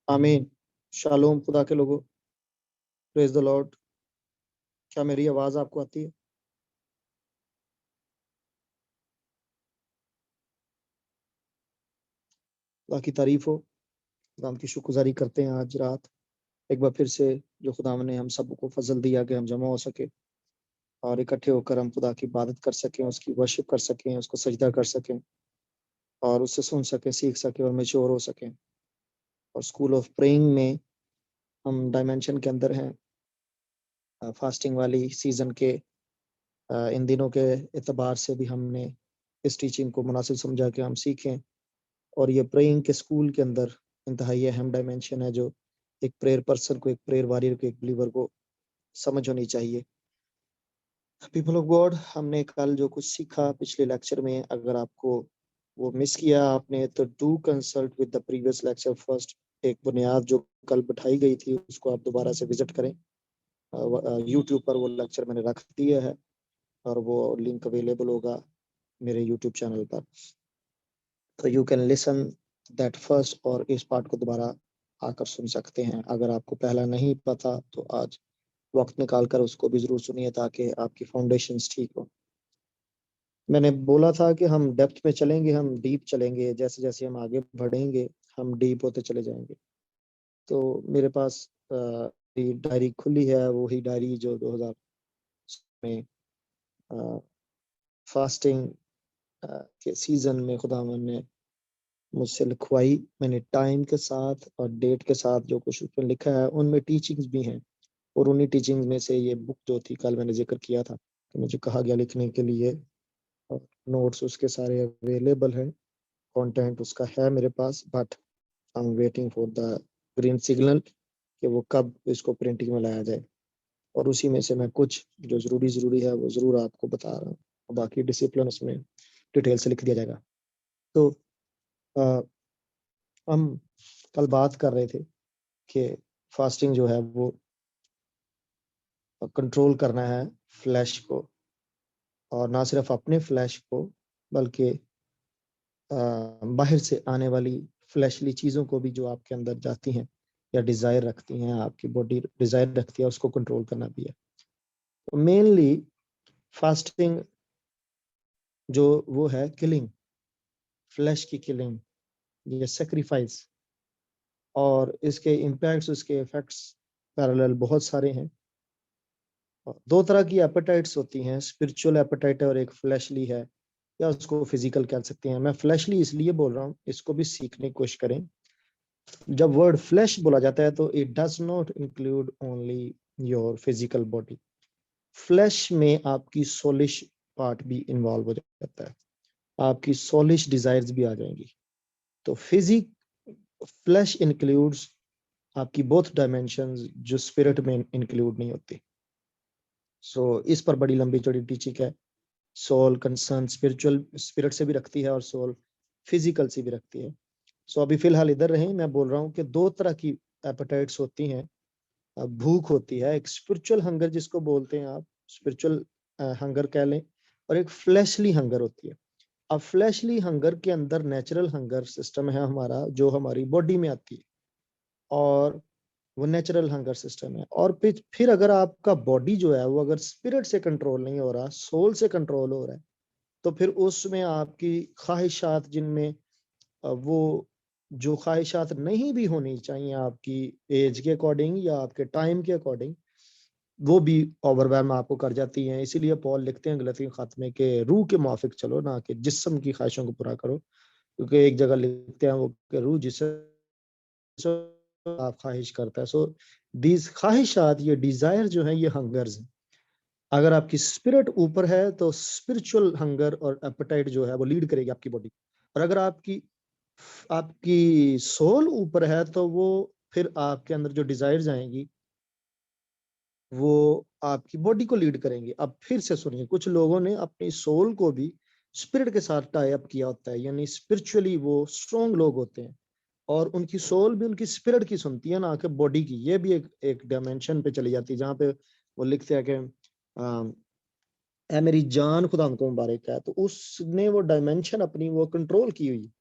आमीन। शालोम खुदा के लोगों, प्रेज द लॉर्ड। क्या मेरी आवाज आपको आती है? खुदा की तारीफ हो। खुदा की शुक्रगुजारी करते हैं आज रात एक बार फिर से जो खुदा ने हम सबको फजल दिया कि हम जमा हो सके और इकट्ठे होकर हम खुदा की इबादत कर सकें, उसकी वर्शिप कर सकें, उसको सजदा कर सकें और उससे सुन सकें, सीख सकें और मैच्योर हो सकें। और स्कूल ऑफ प्रेइंग में हम डायमेंशन के अंदर हैं, फास्टिंग वाली सीजन के इन दिनों के एतबार से भी हमने इस टीचिंग को मुनासिब समझा कि हम सीखें। और ये प्रेइंग के स्कूल के अंदर इंतहाई अहम डायमेंशन है जो एक प्रेयर पर्सन को, एक प्रेयर वॉरियर को, एक बिलीवर को समझ होनी चाहिए। पीपल ऑफ गॉड, हमने कल जो कुछ सीखा पिछले लेक्चर में, अगर आपको वो मिस किया आपने तो do consult with the previous lecture first. एक बुनियाद जो कल बिठाई गई थी उसको आप दोबारा से विजिट करें। यूट्यूब पर वो लेक्चर मैंने रख दिया है और वो लिंक अवेलेबल होगा मेरे यूट्यूब चैनल पर, तो you can listen that first और इस पार्ट को दोबारा आकर सुन सकते हैं। अगर आपको पहला नहीं पता तो आज वक्त निकाल कर उसको भी जरूर सुनिए ताकि आपकी फाउंडेशंस ठीक हो। मैंने बोला था कि हम डेप्थ में चलेंगे, हम डीप चलेंगे, जैसे जैसे हम आगे बढ़ेंगे हम डीप होते चले जाएंगे। तो मेरे पास डायरी खुली है, वही डायरी जो 2000 में फास्टिंग के सीजन में खुदावन ने मुझसे लिखवाई। मैंने टाइम के साथ और डेट के साथ जो कुछ उसमें लिखा है उनमें टीचिंग्स भी हैं और उन्हीं टीचिंग्स में से ये बुक जो थी कल मैंने जिक्र किया था कि मुझे कहा गया लिखने के लिए, और नोट्स उसके सारे अवेलेबल हैं, कंटेंट उसका है मेरे पास, but I am waiting for the green signal कि वो कब इसको प्रिंटिंग में लाया जाए। और उसी में से मैं कुछ जो जरूरी है वो जरूर आपको बता रहा हूँ, बाकी डिसिप्लिन उसमें डिटेल से लिख दिया जाएगा। तो आ, हम कल बात कर रहे थे कि फास्टिंग जो है वो कंट्रोल करना है फ्लैश को, और ना सिर्फ अपने फ्लैश को बल्कि बाहर से आने वाली फ्लैशली चीज़ों को भी जो आपके अंदर जाती हैं या डिज़ायर रखती हैं, आपकी बॉडी डिज़ायर रखती है, उसको कंट्रोल करना भी है। तो मेनली फास्टिंग जो वो है किलिंग, फ्लैश की किलिंग, ये सेक्रीफाइस, और इसके इम्पैक्ट्स, इसके इफेक्ट्स पैरेलल बहुत सारे हैं। दो तरह की एपेटाइट्स होती हैं, स्पिरिचुअल एपेटाइट है और एक फ्लैशली है, या उसको फिजिकल कह सकते हैं। मैं फ्लैशली इसलिए बोल रहा हूँ, इसको भी सीखने की कोशिश करें। जब वर्ड फ्लैश बोला जाता है तो it does not include only your physical body. Flash में आपकी सोलिश पार्ट भी इन्वॉल्व हो जाता है, आपकी सोलिश डिजायर्स भी आ जाएंगी। तो फिजिक फ्लैश इंक्लूड्स आपकी बोथ डायमेंशंस जो स्पिरिट में इंक्लूड नहीं होती। सो इस पर बड़ी लंबी चौड़ी टीचिंग है। सोल कंसर्न स्पिरिचुअल, स्पिरिट से भी रखती है और सोल फिजिकल से भी रखती है। सो अभी फिलहाल इधर रहें, मैं बोल रहा हूँ कि दो तरह की एपेटाइट्स होती हैं। भूख होती है, एक स्पिरिचुअल हंगर जिसको बोलते हैं आप, स्पिरिचुअल हंगर कह लें, और एक फ्लैशली हंगर होती है। अब फ्लैशली हंगर के अंदर नेचुरल हंगर सिस्टम है हमारा जो हमारी बॉडी में आती है, और वो नेचुरल हंगर सिस्टम है। और फिर अगर आपका बॉडी जो है वो अगर स्पिरिट से कंट्रोल नहीं हो रहा, सोल से कंट्रोल हो रहा है, तो फिर उसमें आपकी ख्वाहिशात जिनमें वो जो ख्वाहिशात नहीं भी होनी चाहिए आपकी एज के अकॉर्डिंग या आपके टाइम के अकॉर्डिंग, वो भी ओवरवेलम आपको कर जाती हैं। इसीलिए पॉल लिखते हैं गलती खत में कि रूह के मुआफिक चलो, ना कि जिस्म की ख्वाहिशों को पूरा करो, क्योंकि एक जगह लिखते हैं वो कि रूह जिसम आप ख्वाहिश करता है। सो दीज ख्वाहिशात, ये डिजायर जो है ये हंगर्स हैं। अगर आपकी स्पिरिट ऊपर है तो स्पिरिचुअल हंगर और एपेटाइट जो है वो लीड करेगी आपकी बॉडी, और अगर आपकी आपकी सोल ऊपर है तो वो फिर आपके अंदर जो डिजायर्स आएंगी वो आपकी बॉडी को लीड करेंगे। अब फिर से सुनिए, कुछ लोगों ने अपनी सोल को भी स्पिरिट के साथ टाई अप किया होता है, यानी स्पिरिचुअली वो स्ट्रॉन्ग लोग होते हैं और उनकी सोल भी उनकी स्पिरिट की सुनती है, ना कि बॉडी की। ये भी एक डायमेंशन पे चली जाती है जहाँ पे वो लिखते हैं कि ए मेरी जान खुदा को मुबारक है, तो उसने वो डायमेंशन अपनी वो कंट्रोल की हुई।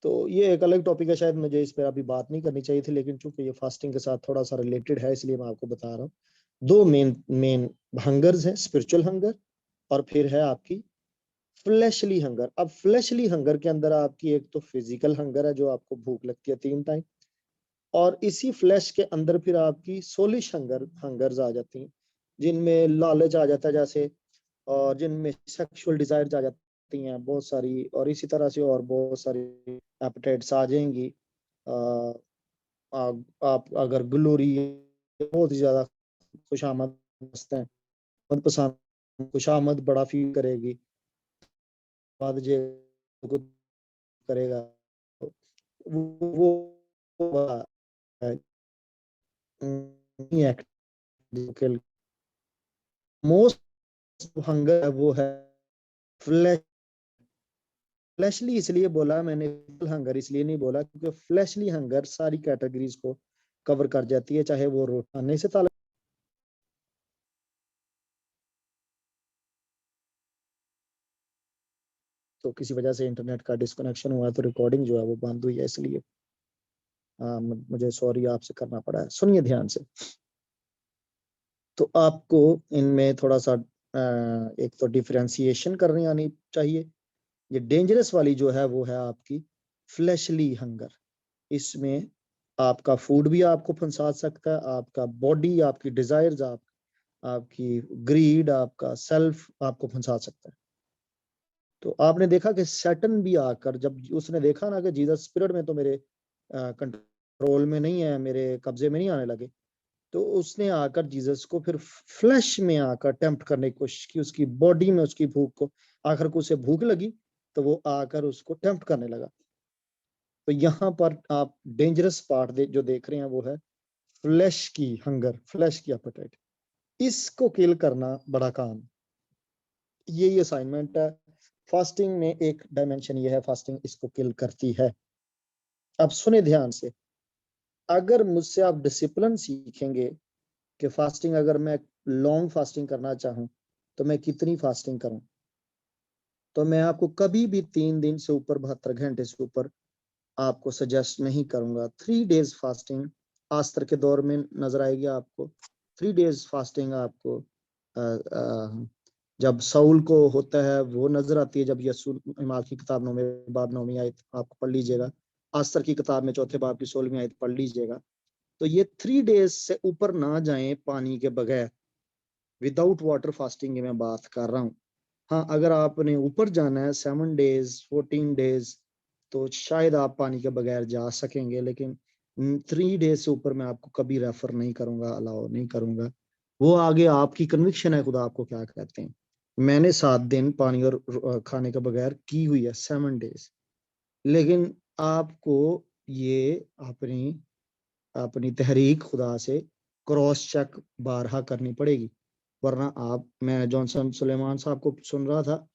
तो ये एक अलग टॉपिक है, शायद मुझे इस पर अभी बात नहीं करनी चाहिए थी, लेकिन चूंकि ये फास्टिंग के साथ थोड़ा सा रिलेटेड है इसलिए मैं आपको बता रहा हूँ। दो मेन मेन हंगर्स हैं, स्पिरिचुअल हंगर और फिर है आपकी फ्लैशली हंगर। अब फ्लैशली हंगर के अंदर आपकी एक तो फिजिकल हंगर है जो आपको भूख लगती है 3 टाइम, और इसी फ्लैश के अंदर फिर आपकी सोलिश हंगर्स आ जाती हैं जिनमें लालच आ जाता है जैसे, और जिनमें सेक्सुअल डिजायर्स आ जाती हैं बहुत सारी, और इसी तरह से और बहुत सारी एपेटाइट्स आ जाएंगी। आ, आप अगर ग्लोरी बहुत ही ज्यादा खुशामद हैं, मनपसंद खुशामद बड़ा फील करेगी, बाद जे कुछ करेगा, वो मोस्ट हंगर वो है फ्लैश। फ्लैशली इसलिए बोला मैंने, हंगर इसलिए नहीं बोला क्योंकि फ्लैशली हंगर सारी कैटेगरीज को कवर कर जाती है, चाहे वो रोटी से ताल्लुक, तो किसी वजह से इंटरनेट का डिस्कनेक्शन हुआ है तो रिकॉर्डिंग जो है वो बंद हुई है, इसलिए मुझे सॉरी आपसे करना पड़ा है। सुनिए ध्यान से। तो आपको इनमें थोड़ा सा एक तो डिफरेंशिएशन करनी आनी चाहिए। ये डेंजरस वाली जो है वो है आपकी फ्लैशली हंगर। इसमें आपका फूड भी आपको फंसा सकता है, आपका बॉडी, आपकी डिजायर्स, आपकी ग्रीड, आपका सेल्फ आपको फंसा सकता है। तो आपने देखा कि सैटन भी आकर जब उसने देखा ना कि जीसस स्पिरिट में तो मेरे कंट्रोल में नहीं है, मेरे कब्जे में नहीं आने लगे, तो उसने आकर जीसस को फिर फ्लैश में आकर टेम्प्ट करने की कोशिश की, उसकी बॉडी में उसकी भूख को, आखिर को उसे भूख लगी तो वो आकर उसको टेम्प्ट करने लगा। तो यहाँ पर आप डेंजरस पार्ट जो देख रहे हैं वो है फ्लैश की हंगर, फ्लैश की एपेटाइट। इसको किल करना बड़ा काम, यही असाइनमेंट है। फास्टिंग में एक डायमेंशन ये है, फास्टिंग इसको किल करती है। अब सुने ध्यान से, अगर मुझसे आप डिसिप्लिन सीखेंगे कि फास्टिंग अगर मैं लॉन्ग फास्टिंग करना चाहूं तो मैं कितनी फास्टिंग करूं, तो मैं आपको कभी भी 3 दिन से ऊपर 72 घंटे से ऊपर आपको सजेस्ट नहीं करूंगा। 3 डेज फास्टिंग आस्तर के दौर में नजर आएगी आपको। 3 डेज फास्टिंग आपको जब साउल को होता है वो नजर आती है, जब यसूल इमाल की किताब 9वें बाब 9वीं आयत आपको पढ़ लीजिएगा, आस्तर की किताब में 4थे बाब की 16वीं आयत पढ़ लीजिएगा। तो ये 3 डेज से ऊपर ना जाए पानी के बगैर, विदाउट वाटर फास्टिंग की मैं बात कर रहा हूँ। हाँ, अगर आपने ऊपर जाना है 7 डेज 14 डेज तो शायद आप पानी के बगैर जा सकेंगे, लेकिन 3 डेज से ऊपर मैं आपको कभी रेफर नहीं करूंगा, अलाउ नहीं करूंगा। वो आगे आपकी कन्विक्शन है, खुदा आपको क्या कहते हैं। मैंने 7 दिन पानी और खाने के बगैर की हुई है, 7 डेज, लेकिन आपको ये अपनी अपनी तहरीक खुदा से क्रॉस चेक बारहा करनी पड़ेगी, वरना आप, मैं जॉनसन सुलेमान साहब को सुन रहा था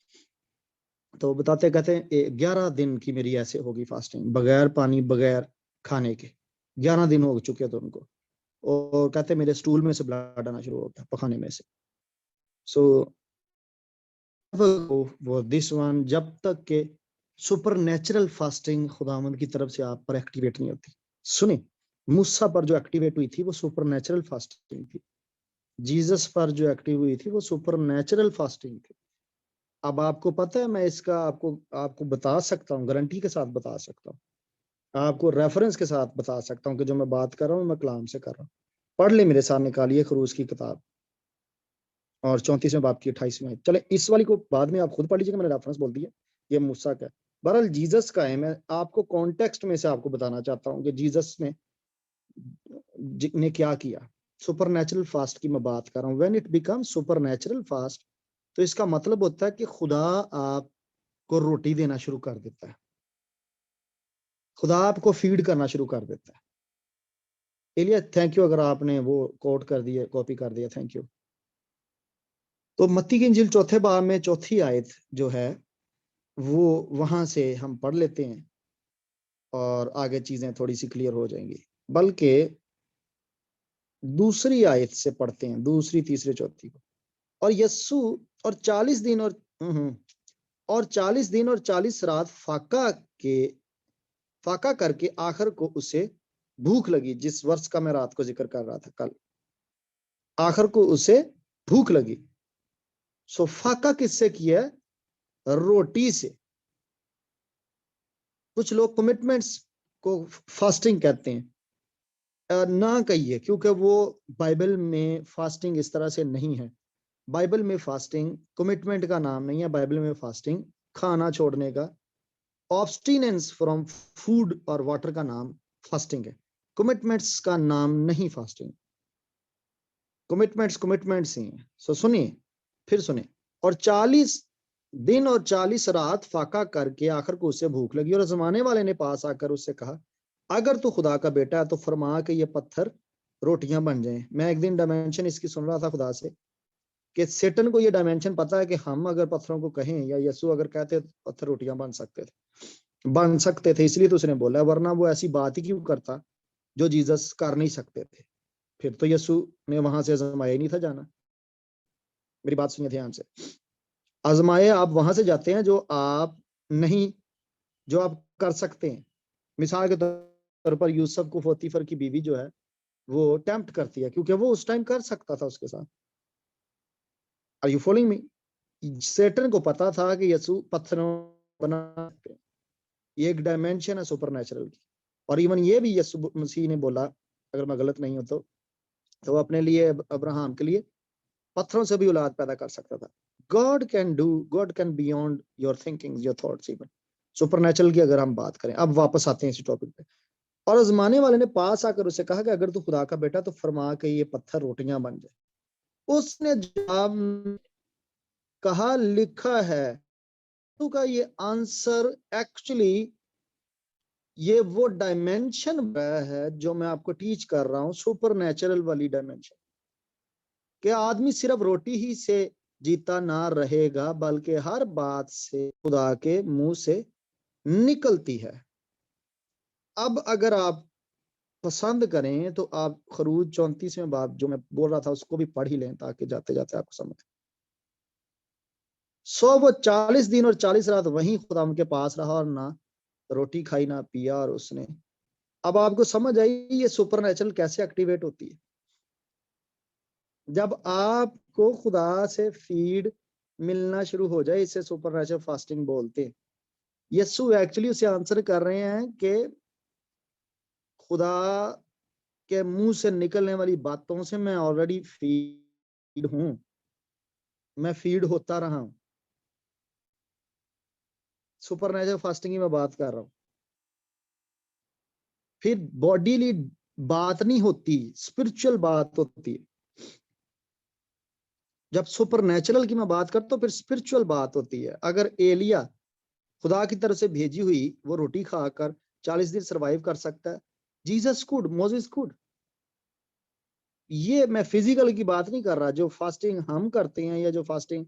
तो बताते कहते हैं 11 दिन की मेरी ऐसे होगी फास्टिंग, बगैर पानी बगैर खाने के 11 दिन हो चुके थे उनको, और कहते मेरे स्टूल में से ब्लड आना शुरू हो गया, पखाने में से। सो वो दिस वन, जब तक के सुपर नेचुरल फास्टिंग खुदावंद की तरफ से आप पर एक्टिवेट नहीं होती। सुने, मूसा पर जो एक्टिवेट हुई थी वो सुपर नेचुरल फास्टिंग थी, जीसस पर जो एक्टिव हुई थी वो सुपर नेचुरल फास्टिंग थी। अब आपको पता है, मैं इसका आपको आपको बता सकता हूँ, गारंटी के साथ बता सकता हूँ, आपको रेफरेंस के साथ बता सकता हूँ कि जो मैं बात कर रहा हूँ मैं कलाम से कर रहा हूँ। पढ़ ले, मेरे साथ निकालिए खरूज की किताब और 34वें बाब की 28वीं। चले इस वाली को बाद में आप खुद पढ़ लीजिएगा, मैंने रेफरेंस बोल दिया, ये मूसा का है। बहरहाल जीसस का है, मैं आपको कॉन्टेक्स्ट में से आपको बताना चाहता हूँ कि जीसस ने क्या किया। सुपर नेचुरल फास्ट की मैं बात कर रहा हूँ। When it become super natural fast, तो इसका मतलब होता है कि खुदा आपको रोटी देना शुरू कर देता है, खुदा आपको फीड करना शुरू कर देता है। एलिया थैंक यू, अगर आपने वो कोट कर दिया, कॉपी कर दिया, थैंक यू। तो मत्ती की इंजील 4 बाब में 4थी आयत जो है वो वहां से हम पढ़ लेते हैं और आगे चीजें थोड़ी सी क्लियर हो जाएंगी। बल्कि दूसरी आयत से पढ़ते हैं, दूसरी तीसरी चौथी को। और यस्सु और 40 दिन और 40 दिन और 40 रात फाका के फाका करके आखिर को उसे भूख लगी। जिस वर्ष का मैं रात को जिक्र कर रहा था कल, आखिर को उसे भूख लगी। सो फाका किससे किया? रोटी से। कुछ लोग कमिटमेंट्स को फास्टिंग कहते हैं, ना कहिए, क्योंकि वो बाइबल में फास्टिंग इस तरह से नहीं है। बाइबल में फास्टिंग कमिटमेंट का नाम नहीं है। बाइबल में फास्टिंग खाना छोड़ने का, ऑब्स्टिनेंस फ्रॉम फूड और वाटर का नाम फास्टिंग है। कमिटमेंट्स का नाम नहीं फास्टिंग। कमिटमेंट्स ही हैं। सो सुनिए, फिर सुनिए। और 40 दिन और 40 रात फाका करके आखिर को उसे भूख लगी, और जमाने वाले ने पास आकर उससे कहा, अगर तू खुदा का बेटा है तो फरमा के ये पत्थर रोटियां बन जाएं। मैं एक दिन डायमेंशन इसकी सुन रहा था खुदा से, कि सेटन को ये डायमेंशन पता है कि हम अगर पत्थरों को कहें या यीशु अगर कहते तो पत्थर रोटियां बन सकते थे, इसलिए तो उसने बोला, वरना वो ऐसी बात ही क्यों करता जो जीसस कर नहीं सकते थे। फिर तो यीशु ने वहां से आजमाया ही नहीं था जाना। मेरी बात सुनिए ध्यान से। आजमाए आप वहां से जाते हैं जो आप कर सकते हैं। मिसाल के तौर पर यूसुफ को पोतीफर की बीवी जो है वो टेम्प्ट करती है, क्योंकि वो उस टाइम कर सकता था उसके साथ। Are you following me? Satan को पता था कि यीशु पत्थरों बना सकते हैं। ये एक डायमेंशन है सुपरनैचुरल की। और इवन ये भी यीशु मसीह ने बोला, अगर मैं गलत नहीं हूं तो वो अपने लिए, अब्राहम के लिए पत्थरों से भी औलाद पैदा कर सकता था। God can beyond your thinking, your thoughts even. Supernatural की अगर हम बात करें, अब वापस आते हैं इसी टॉपिक पे। और आजमाने वाले ने पास आकर उसे कहा कि अगर तू खुदा का बेटा तो फरमा के ये पत्थर रोटियां बन जाए। उसने जवाब कहा, लिखा है। तो का ये आंसर एक्चुअली ये वो डायमेंशन है जो मैं आपको टीच कर रहा हूं, सुपरनैचुरल वाली डायमेंशन, कि आदमी सिर्फ रोटी ही से जीता ना रहेगा, बल्कि हर बात से खुदा के मुंह से निकलती है। अब अगर आप पसंद करें तो आप खरूज 34वें बाब जो मैं बोल रहा था उसको भी पढ़ ही लें, ताकि जाते जाते आपको समझ। वो 40 दिन और 40 रात वहीं खुदा के पास रहा, और ना रोटी खाई ना पिया। और उसने, अब आपको समझ आई ये सुपरनैचुरल कैसे एक्टिवेट होती है। जब आपको खुदा से फीड मिलना शुरू हो जाए, इसे सुपरनैचुरल फास्टिंग बोलते हैं। यीशु एक्चुअली उसे आंसर कर रहे हैं कि खुदा के मुंह से निकलने वाली बातों से मैं ऑलरेडी फीड हूं, मैं फीड होता रहा हूं। सुपरनैचुरल फास्टिंग की मैं बात कर रहा हूं। फिर बॉडीली बात नहीं होती, स्पिरिचुअल बात होती है। जब सुपरनैचुरल की मैं बात करता हूं, फिर स्पिरिचुअल बात होती है। अगर एलिया खुदा की तरफ से भेजी हुई वो रोटी खाकर 40 दिन सरवाइव कर सकता है, जीसस कुड, मोसेस कुड। ये मैं फिजिकल की बात नहीं कर रहा। जो फास्टिंग हम करते हैं या जो फास्टिंग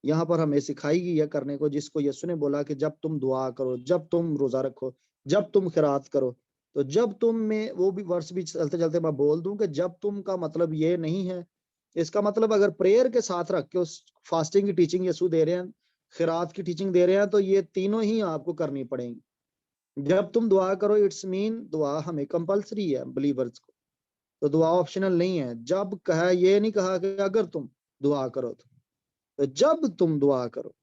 यहाँ पर हमें सिखाई गई है करने को, जिसको यीशु ने बोला कि जब तुम दुआ करो, जब तुम रोजा रखो, जब तुम खिरात करो, तो जब तुम में वो भी वर्ष भी चलते चलते मैं बोल दूं कि जब तुम का मतलब ये नहीं है। इसका मतलब अगर प्रेयर के साथ रख के उस फास्टिंग की टीचिंग यीशु दे रहे हैं, खिरात की टीचिंग दे रहे हैं, तो ये तीनों ही आपको करनी पड़ेंगी। जब तुम दुआ करो, इट्स मीन दुआ हमें कंपलसरी है बिलीवर्स को, तो दुआ ऑप्शनल नहीं है। जब कहा, ये नहीं कहा कि अगर तुम दुआ करो, तो जब तुम दुआ करो।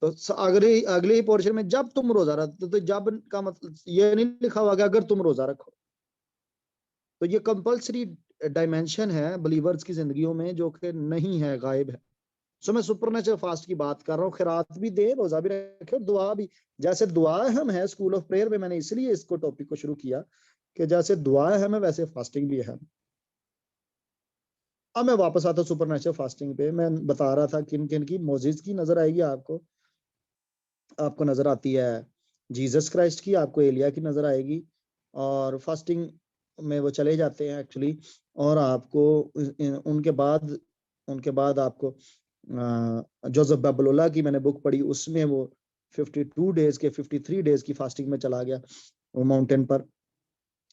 तो अगले अगले ही पोर्शन में जब तुम रोजा रखो, तो जब का मतलब ये नहीं लिखा हुआ कि अगर तुम रोजा रखो। तो ये कंपलसरी डायमेंशन है बिलीवर्स की जिंदगियों में, जो कि नहीं है, गायब है। सो मैं सुपरनेचुरल फास्ट की बात कर रहा हूँ। खिरात भी दे, रोजा भी रखे, और दुआ भी। जैसे दुआ हम है स्कूल ऑफ प्रेयर में, मैंने इसलिए इसको टॉपिक को शुरू किया कि जैसे दुआ है हमें, वैसे फास्टिंग भी है। अब मैं वापस आता हूँ सुपरनेचुरल फास्टिंग पे। मैं बता रहा था किन किन की मोजिज की नजर आएगी आपको। आपको नजर आती है जीसस क्राइस्ट की, आपको एलिया की नजर आएगी, और फास्टिंग में वो चले जाते हैं एक्चुअली। और आपको उनके बाद आपको जोसेफ बाबलोला की मैंने बुक पढ़ी, उसमें वो 52 डेज के 53 डेज की फास्टिंग में चला गया वो माउंटेन पर।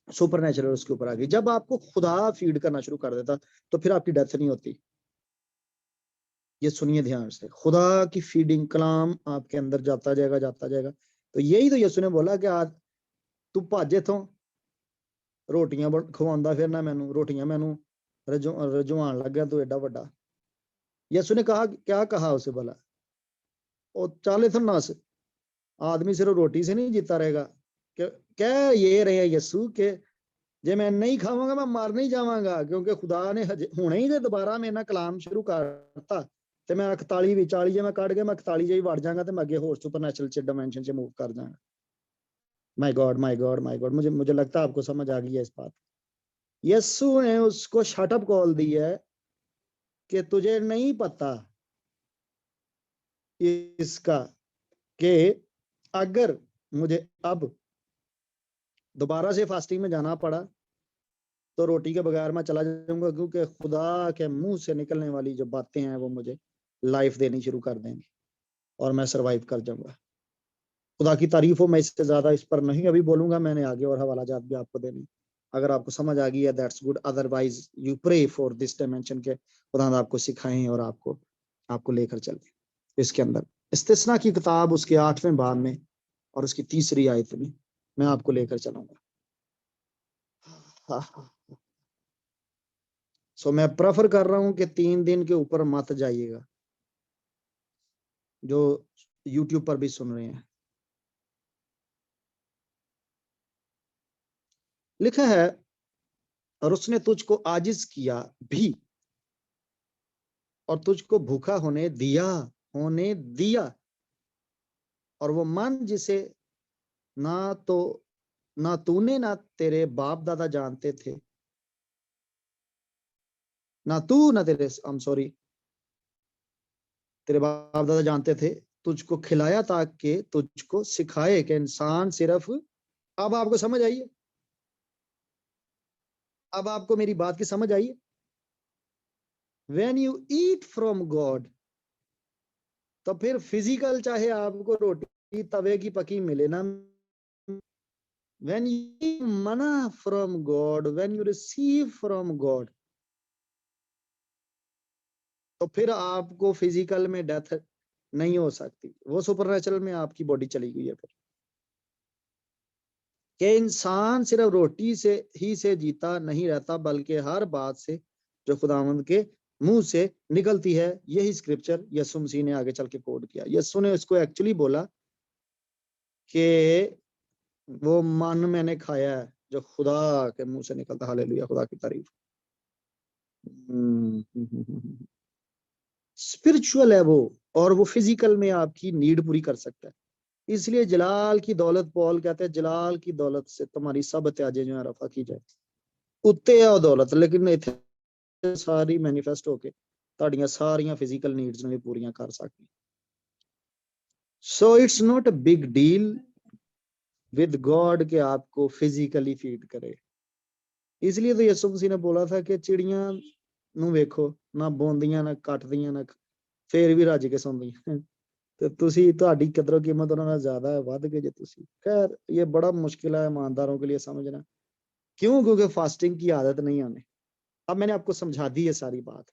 सुपरनेचुरल उसके ऊपर आ गई। जब आपको खुदा फीड करना शुरू कर देता, तो फिर आपकी डेथ नहीं होती। ये सुनिए ध्यान से, खुदा की फीडिंग कलाम आपके अंदर जाता जाएगा, जाता जाएगा। तो यही तो यीशु ने बोला कि आज तू भज इथों, रोटियां खवांदा फिरना मैनू, रोटियां मैनू रजवान लग गया, तू एडा वड्डा। यसु ने कहा, क्या कहा उसे भला? ओ चल इथों नस, आदमी सिर्फ रोटी से नहीं जीता रहेगा। कह ये रहे यसु के जे मैं नहीं खावांगा मैं मर नहीं जावांगा, क्योंकि खुदा ने हुणे ही दोबारा मेरे नाल कलाम शुरू करता ते मैं 41 40 जे मैं कट गया, मैं 41 ही वड़ जाऊंगा, तो मैं अगे होर सुपरनैचुरल च डायमेंशन च मूव कर जाऊंगा। My God my God my God, मुझे लगता है आपको समझ आ गई है इस बात। यीशु ने उसको शटअप कॉल दी है कि तुझे नहीं पता इसका कि अगर मुझे अब दोबारा से फास्टिंग में जाना पड़ा तो रोटी के बगैर मैं चला जाऊंगा, क्योंकि खुदा के मुंह से निकलने वाली जो बातें हैं वो मुझे लाइफ देनी शुरू कर देंगी और मैं सरवाइव कर जाऊंगा। खुदा की तारीफ हो, मैं इससे ज्यादा इस पर नहीं अभी बोलूंगा, मैंने आगे और हवाला जात भी आपको देनी। अगर आपको समझ आ गई है that's good, otherwise you pray for this dimension के खुदा आपको सिखाएं और आपको लेकर चले इसके अंदर। इस्तिस्ना की किताब उसके 8वें बाब में और उसकी 3री आयत में मैं आपको लेकर चलूंगा। सो मैं प्रेफर कर रहा हूं कि 3 दिन के ऊपर मत जाइएगा, जो यूट्यूब पर भी सुन रहे हैं। लिखा है, और उसने तुझको आजिज किया भी और तुझको भूखा होने दिया, और वो मन जिसे ना तूने ना तेरे बाप दादा जानते थे, ना तू ना तेरे तेरे बाप दादा जानते थे, तुझको खिलाया ताकि तुझको सिखाए कि इंसान सिर्फ। अब आपको समझ आई है? अब आपको मेरी बात की समझ आई है? When you eat from God, तो फिर फिजिकल चाहे आपको रोटी तवे की पकी मिले ना, when you manna from God, when you receive from God, तो फिर आपको फिजिकल में डेथ नहीं हो सकती, वो सुपरनेचुरल में आपकी बॉडी चली गई है। फिर कि इंसान सिर्फ रोटी से जीता नहीं रहता, बल्कि हर बात से जो खुदावंद के मुंह से निकलती है। यही स्क्रिप्चर यीशु मसीह ने आगे चल के कोड किया। यीशु ने उसको एक्चुअली बोला कि वो मन मैंने खाया है जो खुदा के मुंह से निकलता। हालेलुया, खुदा की तारीफ। स्पिरिचुअल है वो, और वो फिजिकल में आपकी नीड पूरी कर सकता है। इसलिए जलाल की दौलत, पौल कहते हैं, जलाल की दौलत से तुम्हारी सब त्याजे जो है रफा की जाए। उत्ते है दौलत, लेकिन इतने सारी मैनिफेस्ट होके ਤੁਹਾਡੀਆਂ ਸਾਰੀਆਂ ਫਿਜ਼ੀਕਲ ਨੀਡਸ ਨੂੰ ਵੀ ਪੂਰੀਆਂ ਕਰ ਸਕਦੀ। So it's not a big deal with God कि आपको फिजिकली फीड करे। इसलिए तो यीशु मसीह ने बोला था कि चिड़ियां ਨੂੰ ਵੇਖੋ, ਨਾ ਬੋਂਦੀਆਂ ਨਾ ਕੱਟਦੀਆਂ ਨਾ ਫੇਰ ਵੀ ਰੱਜ ਕੇ ਸੌਂਦੀਆਂ, ਤੇ ਤੁਸੀਂ ਤੁਹਾਡੀ ਕਦਰ ਕੀਮਤ ਉਹਨਾਂ ਨਾਲ ਜ਼ਿਆਦਾ ਹੈ, ਵੱਧ ਕੇ ਜੇ ਤੁਸੀਂ। खैर ये बड़ा मुश्किल है ईमानदारों के लिए समझना। क्यों? क्योंकि फास्टिंग की आदत नहीं हमें। अब मैंने आपको समझा दी है सारी बात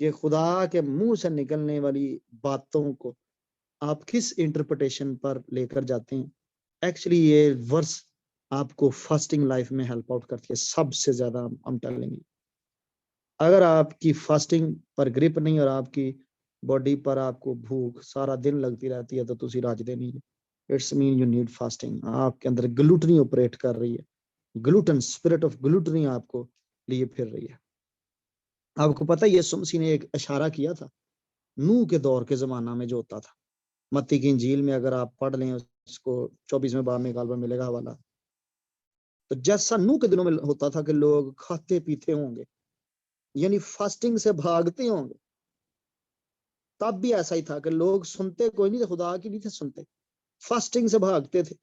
कि खुदा के मुंह से निकलने वाली बातों को आप किस इंटरप्रिटेशन पर लेकर जाते हैं। एक्चुअली ये वर्स आपको फास्टिंग लाइफ में हेल्प आउट करती है सबसे ज्यादा। हम टेलिंग यू, अगर आपकी फास्टिंग पर ग्रिप नहीं और आपकी बॉडी पर आपको भूख सारा दिन लगती रहती है, तो तुसी राजदे नहीं है। It's mean you need fasting. आपके अंदर ग्लूटनी ऑपरेट कर रही है, ग्लूटन, स्पिरिट ऑफ ग्लूटनी आपको लिए फिर रही है। आपको पता है यीशु मसीह ने एक इशारा किया था नूह के दौर के जमाना में जो होता था। मत्ती की इंजील में अगर आप पढ़ लें उसको 24वें बाब में गाल मिलेगा हवाला। तो जैसा नूह के दिनों में होता था कि लोग खाते पीते होंगे, यानी फास्टिंग से भागते होंगे, तब भी ऐसा ही था कि लोग सुनते कोई नहीं थे, खुदा की नहीं थे सुनते, फास्टिंग से भागते थे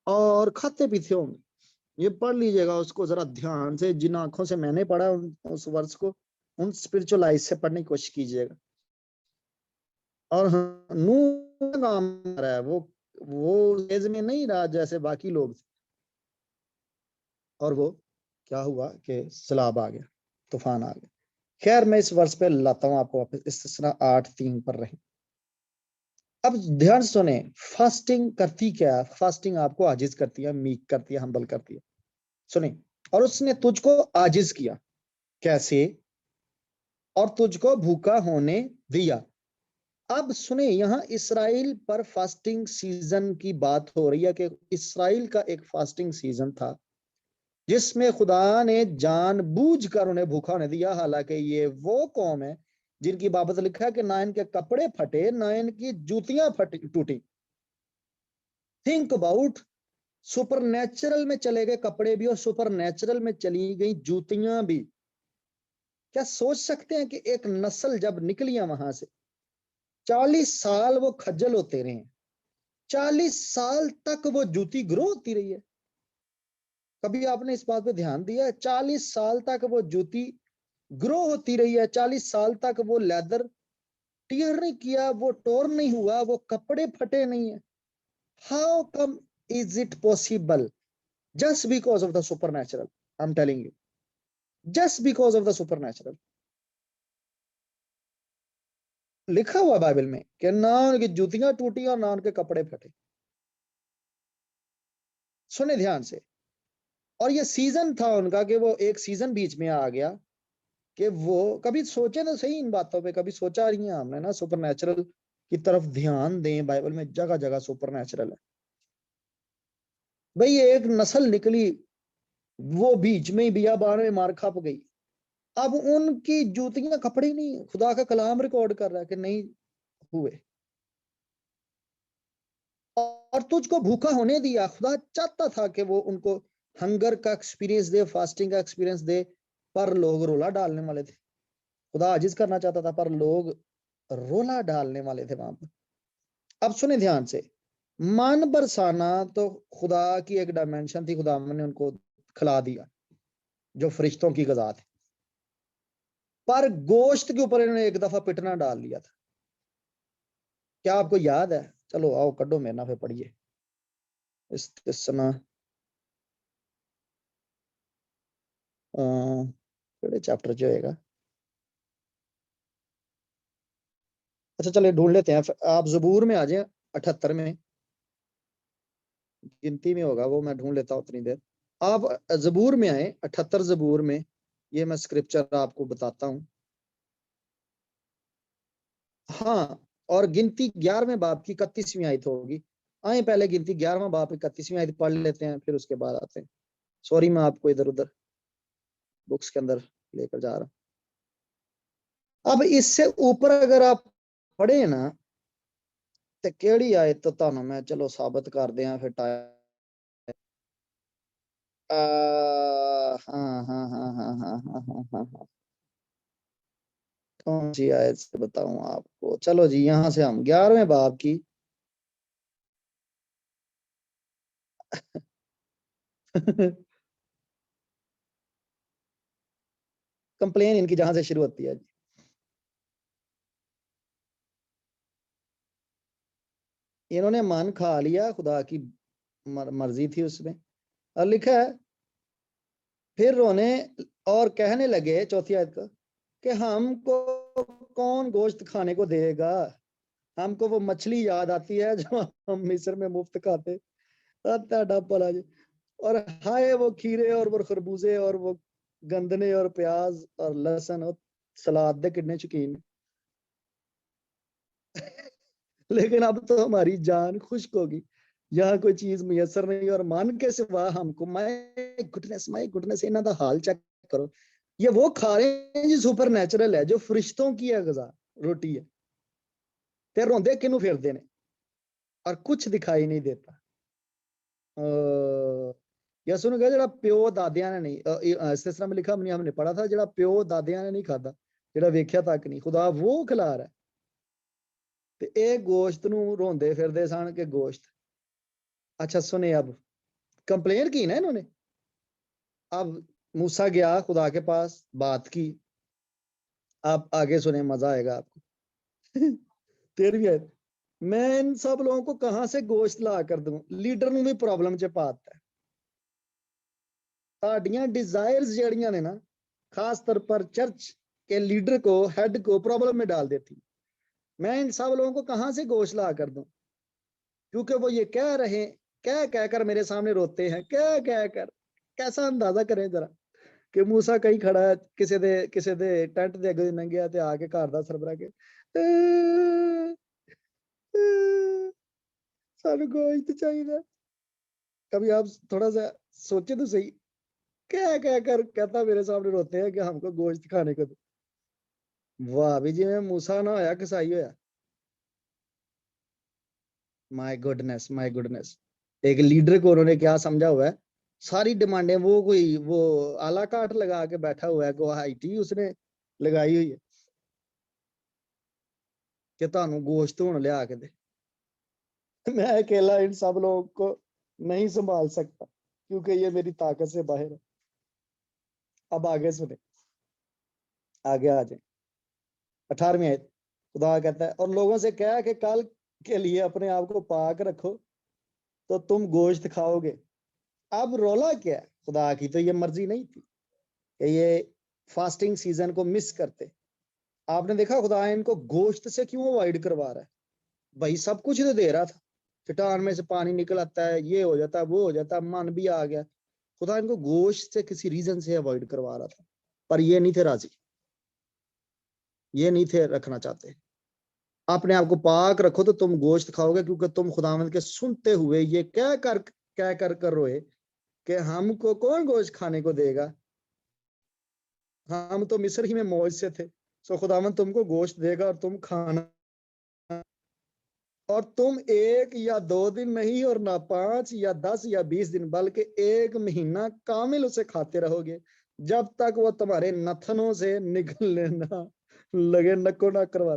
और खाते पीते होंगे। ये पढ़ लीजिएगा उसको जरा ध्यान से, जिन आंखों से मैंने पढ़ा उस वर्ष को उन स्पिरिचुअल आइज से पढ़ने की कोशिश कीजिएगा। और नूह काम रहा है वो एज में नहीं रहा जैसे बाकी लोग थे। और वो क्या हुआ कि सैलाब आ गया, तूफान आ गया। खैर मैं इस वर्ष पे लाता हूँ आपको वापस, इस तरह 8:3 पर रहे। अब ध्यान सुने, फास्टिंग करती क्या है? फास्टिंग आपको आजिज करती है, मीक करती है, हम्बल करती है। सुने, और उसने तुझको आजिज किया कैसे? और तुझको भूखा होने दिया। अब सुने, यहाँ इसराइल पर फास्टिंग सीजन की बात हो रही है कि इसराइल का एक फास्टिंग सीजन था जिसमें खुदा ने जानबूझकर उन्हें भूखा होने दिया। हालांकि ये वो कौम है जिनकी बाबत लिखा है कि ना इनके कपड़े फटे, ना इनकी जूतियां फटी टूटी। थिंक अबाउट, सुपर नेचुरल में चले गए कपड़े भी और सुपर नेचुरल में चली गई जूतियां भी। क्या सोच सकते हैं कि एक नस्ल जब निकली है वहां से, 40 साल वो खज्जल होते रहे, 40 साल तक वो जूती ग्रो होती रही है। कभी आपने इस बात पे ध्यान दिया है? 40 साल तक वो जूती ग्रो होती रही है, 40 साल तक वो लेदर टीयर नहीं किया, वो टोर नहीं हुआ, वो कपड़े फटे नहीं है। How come is it possible? Just because of the super natural, I am telling you, just because of the super natural. लिखा हुआ बाइबल में कि ना उनकी जूतियां टूटी और ना उनके कपड़े फटे। सुने ध्यान से। और ये सीजन था उनका कि वो एक सीजन बीच में आ गया कि वो, कभी सोचे ना सही इन बातों पे, कभी सोचा रही है हमने ना सुपर नेचुरल की तरफ ध्यान दें। बाइबल में जगह जगह सुपर नेचुरल है भाई। ये एक नस्ल निकली, वो बीच में ही बियाबान में मार खप गई। अब उनकी जूतियां कपड़े नहीं, खुदा का कलाम रिकॉर्ड कर रहा है कि नहीं हुए। और तुझको भूखा होने दिया। खुदा चाहता था कि वो उनको हंगर का एक्सपीरियंस दे, फास्टिंग का एक्सपीरियंस दे, पर लोग रोला डालने वाले थे। खुदा आजिज करना चाहता था पर लोग रोला डालने वाले थे वहां पर। अब सुने ध्यान से, मन बरसाना तो खुदा की एक डायमेंशन थी, खुदा ने उनको खिला दिया जो फरिश्तों की गज़ा थी। पर गोश्त के ऊपर इन्होंने एक दफा पिटना डाल लिया था। क्या आपको याद है? चलो आओ कड्डो मेरे ना, फिर पढ़िए इस्तिस्ना चैप्टर जो होगा। अच्छा चलिए ढूंढ लेते हैं। आप जबूर में आ जाए, 78 में, गिनती में होगा वो, मैं ढूंढ लेता हूँ उतनी देर। आप जबूर में आए, 78 जबूर में। ये मैं स्क्रिप्चर आपको बताता हूँ। हाँ, और गिनती 11वें बाब की 31वीं आयत होगी। आए पहले गिनती 11वां बाब 31वीं आयत पढ़ लेते हैं, फिर उसके बाद आते हैं। सॉरी मैं आपको इधर उधर बुक्स के अंदर लेकर जा रहा हूँ। अब इससे ऊपर अगर आप पढ़े ना तो केड़ी आयत तो ਤੁਹਾਨੂੰ मैं चलो साबित कर दिया फिर हाँ हाँ हाँ हाँ हाँ हाँ हाँ हाँ हाँ। कौन सी आयत से बताऊं आपको? चलो जी, यहाँ से हम 11वें बाब की कंप्लेन इनकी जहां से शुरू होती है जी। इन्होंने मन खा लिया, खुदा की मर्जी थी उसमें। और लिखा है, फिर रोने और कहने लगे, चौथी आयत का, कि हमको कौन गोश्त खाने को देगा? हमको वो मछली याद आती है जो हम मिस्र में मुफ्त खाते। भला जी। और हाय वो खीरे और वो खरबूजे और वो गंदने और प्याज और लहसुन और सलाद दे कितने शौकीन। लेकिन अब तो हमारी जान खुश्क होगी, यहाँ कोई चीज मुयसर नहीं और मन के सिवा हमको। माय गुडनेस इन्हां दा हाल चेक करो। ये वो खा रहे हैं जी सुपर नेचुरल है, जो फरिश्तों की है गजा, रोटी है। ते रोंदे किनू फिरदे ने और कुछ दिखाई नहीं देता। या सुन गया जरा प्यो दादिया ने नहीं, इस तरह में लिखा हमने पढ़ा था, जरा प्यो दादिया ने नहीं खाता, जरा वेख्या तक नहीं, खुदा वो खिला रहा है। ਤੇ ਇਹ ਗੋਸ਼ਤ ਨੂੰ ਰੋਂਦੇ ਫਿਰਦੇ ਸਨ ਕਿ गोश्त। अच्छा सुने, अब कंप्लेन की ना इन्होंने। अब मूसा गया खुदा के पास, बात की। आप आगे सुने, मजा आएगा आपको। 13वीं आयत, मैं इन सब लोगों को कहां से गोश्त ला कर दूं? लीडर ਨੂੰ भी प्रॉब्लम च पाता है। साड़ियां डिजायर्स जड़ियां ने ना, खास तौर पर चर्च के लीडर को, हेड को प्रॉब्लम में डाल देती। मैं इन सब लोगों को कहां से गोश्त ला कर दूं, क्योंकि वो ये कह रहे, कह कहकर मेरे सामने रोते हैं, कह कहकर। कैसा अंदाजा करें जरा कि मूसा कहीं खड़ा है किसी दे टेंट दे अगे नंगिया ते आके घर दा सरबरा के सानू गोश्त चाहिए। कभी आप थोड़ा सा सोचे तो सही, क्या कह कर कहता मेरे सामने रोते हैं कि हमको गोश्त खाने को दो। वाह भी जी, मैं मूसा ना होया कसाई होया। My goodness, my goodness. एक लीडर को उन्होंने क्या समझा हुआ है, सारी डिमांडें वो आला काट लगा के बैठा हुआ है, गुवाहाटी उसने लगाई हुई है कि तानू गोश्त हुण लिया के दे। मैं अकेला इन सब लोगों को नहीं संभाल सकता, क्योंकि ये मेरी ताकत से बाहर है। अब आगे सुने, आगे आ जाए 18वीं आयत। खुदा कहता है, और लोगों से कहा कि कल के लिए अपने आप को पाक रखो तो तुम गोश्त खाओगे। अब रोला क्या है, खुदा की तो ये मर्जी नहीं थी कि ये फास्टिंग सीजन को मिस करते। आपने देखा खुदा इनको गोश्त से क्यों अवॉइड करवा रहा है? भाई सब कुछ तो दे रहा था, चट्टान में से पानी निकल आता है, ये हो जाता है, वो हो जाता है, मन भी आ गया। खुदा इनको गोश्त से किसी रीजन से अवॉइड करवा रहा था, पर ये नहीं थे राजी, ये नहीं थे रखना चाहते। अपने आप को पाक रखो तो तुम गोश्त खाओगे, क्योंकि तुम खुदावंद के सुनते हुए ये कह कर रोए कि हमको कौन गोश्त खाने को देगा, हम तो मिस्र ही में मौज से थे। सो खुदावंद तुमको गोश्त देगा और तुम खाना, और तुम 1 या 2 दिन नहीं, और ना 5 या 10 या 20 दिन, बल्कि 1 महीना कामिल उसे खाते रहोगे, जब तक वो तुम्हारे नथनों से निकलने ना लगे, नको ना करवा।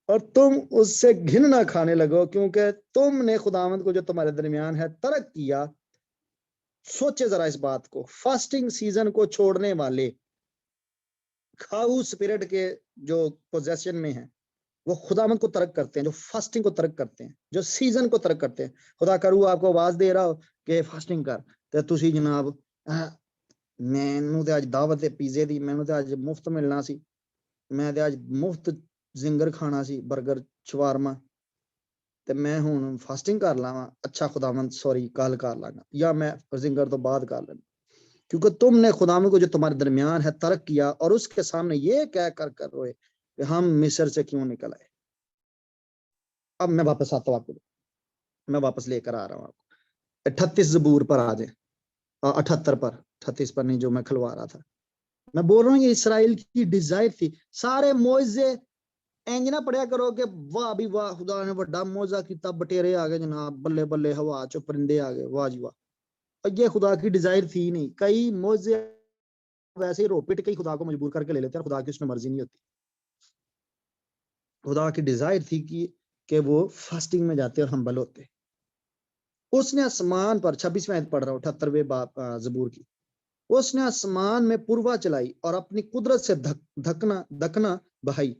और तुम उससे घिन ना खाने लगो, क्योंकि तुमने खुदावंद को जो तुम्हारे दरमियान है तर्क किया। सोचे जरा इस बात को, फास्टिंग सीजन को छोड़ने वाले खाऊ स्पिरिट के जो पोजेशन में है, वो खुदावंद को तर्क करते हैं, जो फास्टिंग को तर्क करते हैं, जो सीजन को तर्क करते हैं। खुदा करू आपको आवाज दे रहा हो कि फास्टिंग कर, तो तुसी जनाब मैनू ते अज दावत ते पीजे दी, मैनू ते अज मुफ्त मिलना सी, मैं ते अज मुफ्त जिंगर खाना सी, बर्गर शवारमा, ते मैं हुण फास्टिंग कर लावां। अच्छा खुदावंद सॉरी, कल कर लांगा, या मैं जिंगर तो बाद कर लेना, क्योंकि तुमने खुदावंद को जो तुम्हारे दरमियान है तर्क किया, और उसके सामने ये कह कर रोए कि हम मिस्र से क्यों निकल आए। अब मैं वापस आता हूँ आपको, मैं वापस लेकर आ रहा हूँ आपको 38 जबूर पर आ जाए, 78 पर, 38 पर नहीं जो मैं खिलवा रहा था। मैं बोल रहा हूँ ये इसराइल की डिजायर थी। सारे मोजे इंज ना पढ़िया करो कि वाह भी वाह खुदा ने बड़ा मोजा किया, बटेरे आ गए जनाब, बल्ले बल्ले हवा चो परिंदे आ गए, वाह जी वाह। और ये खुदा की डिजायर थी नहीं। कई मोजे वैसे ही रोपिट के खुदा को मजबूर करके ले लेते हैं, खुदा की उसमें मर्जी नहीं होती। खुदा की डिजायर थी कि वो फास्टिंग में जाते और हम्बल होते। उसने आसमान पर, 26वें आयत पढ़ रहा हूँ 78वें जबूर की, उसने आसमान में पुरवा चलाई और अपनी कुदरत से धकना बहाई,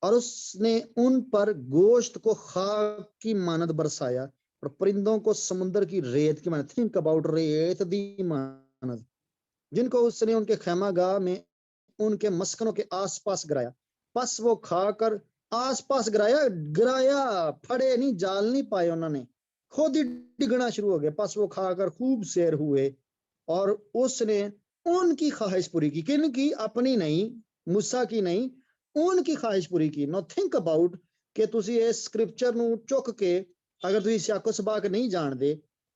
और उसने उन पर गोश्त को खाक की मानद बरसाया और परिंदों को समुद्र की रेत की मानद, थिंक अबाउट रेत दी मानद, जिनको उसने उनके खैमागाह में उनके मस्कनों के आसपास गिराया। बस वो खाकर आसपास गिराया गिराया, फड़े नहीं, जाल नहीं पाए उन्होंने, खुद ही डिगना शुरू हो गया। बस वो खाकर खूब शेर हुए, और उसने उनकी ख्वाहिश पूरी की। किन की? अपनी नहीं, मूसा की नहीं, उनकी ख्वाहिश पूरी की। नो थिंक अबाउट कि तुसी इस स्क्रिप्चर ਨੂੰ ਚੁੱਕ ਕੇ, अगर तुसी सियाको सबाक नहीं जानते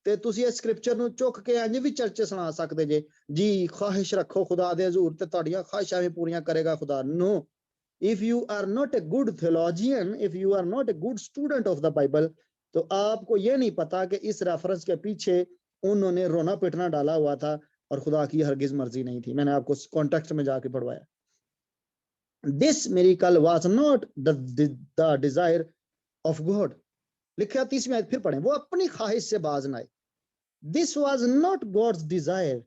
ਤੇ ਤੁਸੀਂ ਇਸ ਸਕ੍ਰਿਪਚਰ ਨੂੰ ਚੁੱਕ ਕੇ ਇੰਜ ਵੀ ਚਰਚੇ ਸੁਣਾ ਸਕਦੇ ਜੇ ਜੀ, ख्वाहिश रखो खुदा दे हजूर ਤੇ ਤੁਹਾਡੀਆਂ ख्वाहिशां भी पूरियां करेगा खुदा। No, if you are not a good theologian, if you are not a good student of the Bible, तो आपको ये नहीं पता कि इस रेफरेंस के पीछे उन्होंने रोना पिटना डाला हुआ था, और खुदा की हरगिज मर्जी नहीं थी। मैंने आपको कॉन्टेक्स्ट में जाके पढ़वाया। This miracle was not the desire of God. लिखा 30वीं आयत फिर पढ़ें, वो अपनी ख्वाहिश से बाज ना आए। This was not God's desire.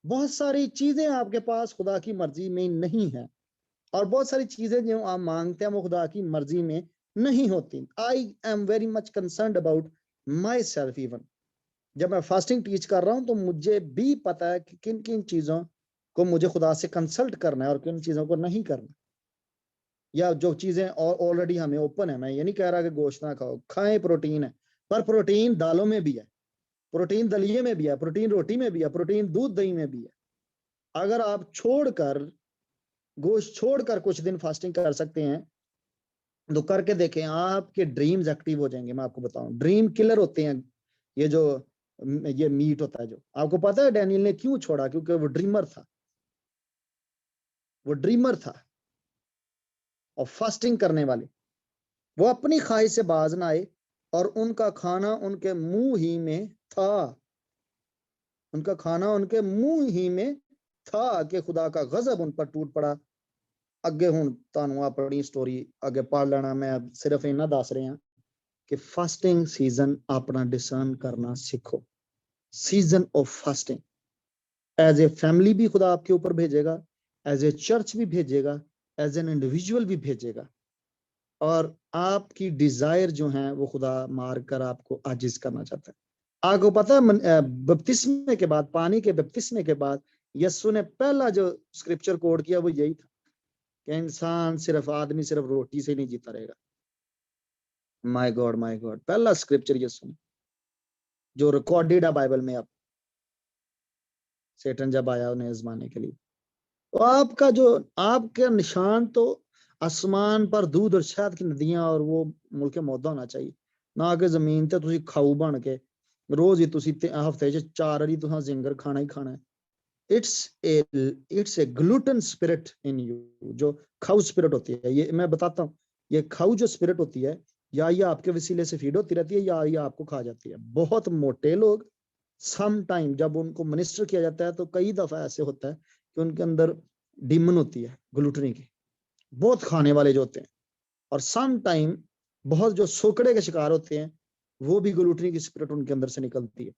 बहुत सारी चीजें आपके पास खुदा की मर्जी में नहीं है, और बहुत सारी चीजें जो आप मांगते हैं वो खुदा की मर्जी में नहीं होती। I am very much concern about my self. Even जब मैं फास्टिंग टीच कर रहा हूं तो मुझे भी पता है कि किन किन चीजों को मुझे खुदा से कंसल्ट करना है और किन चीजों को नहीं करना। या जो चीजें ऑलरेडी हमें ओपन है, मैं ये नहीं कह रहा कि गोश्त ना खाओ, खाएं, प्रोटीन है, पर प्रोटीन दालों में भी है, प्रोटीन दलिये में भी है, प्रोटीन रोटी में भी है, प्रोटीन दूध दही में भी है। अगर आप छोड़कर, गोश्त छोड़कर कुछ दिन फास्टिंग कर सकते हैं तो करके देखें, आपके ड्रीम्स एक्टिव हो जाएंगे। मैं आपको बताऊं, ड्रीम किलर होते हैं ये जो ये मीट होता है। जो आपको पता है डैनियल ने क्यों छोड़ा? क्योंकि वो ड्रीमर था, वो ड्रीमर था। और फास्टिंग करने वाले वो अपनी ख्वाहिश से बाज ना आए, और उनका खाना उनके मुंह ही में था, उनका खाना उनके मुंह ही में था कि खुदा का गजब उन पर टूट पड़ा। ਅੱਗੇ ਹੁਣ ਤੁਹਾਨੂੰ ਆਪਣੀ ਸਟੋਰੀ ਅੱਗੇ ਪੜ ਲੈਣਾ, ਮੈਂ ਸਿਰਫ ਇਹਨਾਂ ਦੱਸ ਰਿਹਾ कि फास्टिंग सीजन अपना डिसर्न करना सीखो। Season of fasting as a family भी खुदा आपके ऊपर भेजेगा, एज ए चर्च भी भेजेगा, एज एन इंडिविजुअल भी भेजेगा, और आपकी डिजायर जो है वो खुदा मार कर आपको आजिज करना चाहता है। आपको पता है बपतिस्मे के बाद, पानी के बपतिस्मे के बाद यीशु ने पहला जो स्क्रिप्चर कोड किया वो यही था कि इंसान सिर्फ, आदमी सिर्फ रोटी से नहीं जीता रहेगा। माय गॉड, पहला स्क्रिप्चर यीशु ने जो रिकॉर्डेड है बाइबल में। अब सेटन जब आया उन्हें आजमाने के लिए, तो आपका जो, आपका निशान तो आसमान पर दूध और शहद की नदियां और वो मुल्क मौदा होना चाहिए, ना कि जमीन ते तुसी खाऊ बन के रोज ही तुसी हफ्ते च 4 वारी तुहां जिंगर खाना ही खाना है। It's a gluten spirit in you, जो खाऊ स्पिरिट होती है। ये मैं बताता हूँ, ये खाऊ जो स्पिरिट होती है, या ये आपके वसीले से फीड होती रहती है, या ये आपको खा जाती है। बहुत मोटे लोग सम टाइम जब उनको मिनिस्टर किया जाता है तो कई दफा ऐसे होता है कि उनके अंदर डिमन होती है ग्लूटनी की, बहुत खाने वाले जो होते हैं। और सम टाइम बहुत जो सोकड़े के शिकार होते हैं वो भी ग्लूटनी की स्पिरिट उनके अंदर से निकलती है।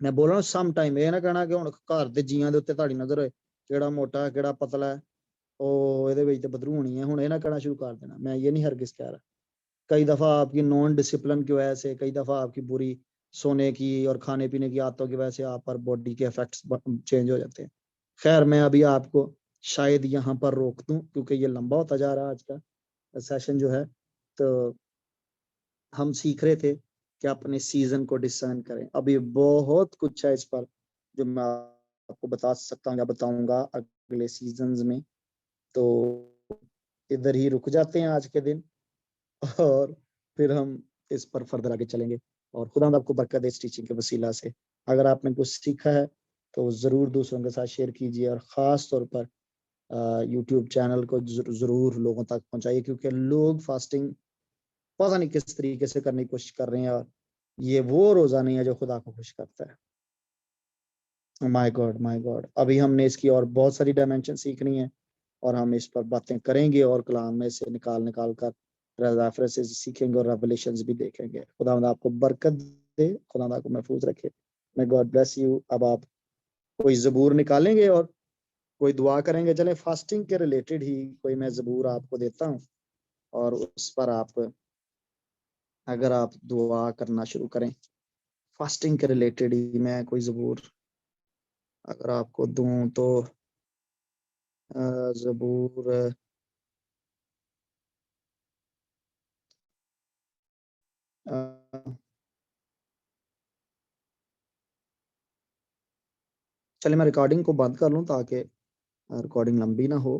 मैं बोल रहा हूँ सम टाइम, ये ना कहना कि हुण घर दे जीआं दे उत्ते तुहाडी नजर होए किहड़ा मोटा है किहड़ा पतला है, ओ इहदे विच ते बदरू होनी है, हुण ये ना कहना शुरू कर देना। मैं ये नहीं हरगिज कह रहा। कई दफा आपकी नॉन डिसिप्लिन की वजह से, कई दफा आपकी बुरी सोने की और खाने पीने की आदतों की वजह से आप पर बॉडी के इफेक्ट्स चेंज हो जाते हैं। खैर, मैं अभी आपको शायद यहाँ पर रोक दूं क्योंकि ये लंबा होता जा रहा है आज का सेशन जो है। तो हम सीख रहे थे कि अपने सीजन को डिसर्न करें। अभी बहुत कुछ है इस पर जो मैं आपको बता सकता हूँ या बताऊंगा अगले सीजन्स में। तो इधर ही रुक जाते हैं आज के दिन, और फिर हम इस पर फर्दर आगे चलेंगे। और खुदा आपको बरकत दे इस टीचिंग के वसीला से। अगर आपने कुछ सीखा है तो जरूर दूसरों के साथ शेयर कीजिए, और ख़ास तौर पर यूट्यूब चैनल को जरूर लोगों तक पहुंचाइए, क्योंकि लोग फास्टिंग पता नहीं किस तरीके से करने की कोशिश कर रहे हैं, और ये वो रोज़ा नहीं है जो खुदा को खुश करता है। माय गॉड, अभी हमने इसकी और बहुत सारी डायमेंशन सीखनी है, और हम इस पर बातें करेंगे और कलाम में से निकाल कर रेफरेंसेस सीखेंगे और रेवलेशंस भी देखेंगे। खुदा आपको बरकत दे, खुदा आपको महफूज रखे। मैं गॉड ब्लेस यू। अब आप कोई ज़बूर निकालेंगे और कोई दुआ करेंगे। चले फास्टिंग के रिलेटेड ही कोई मैं ज़बूर आपको देता हूँ, और उस पर आप अगर आप दुआ करना शुरू करें फास्टिंग के रिलेटेड ही, मैं कोई ज़बूर अगर आपको दूं तो ज़बूर चलिए मैं रिकॉर्डिंग को बंद कर लूं ताकि रिकॉर्डिंग लंबी ना हो,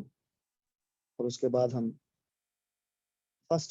और उसके बाद हम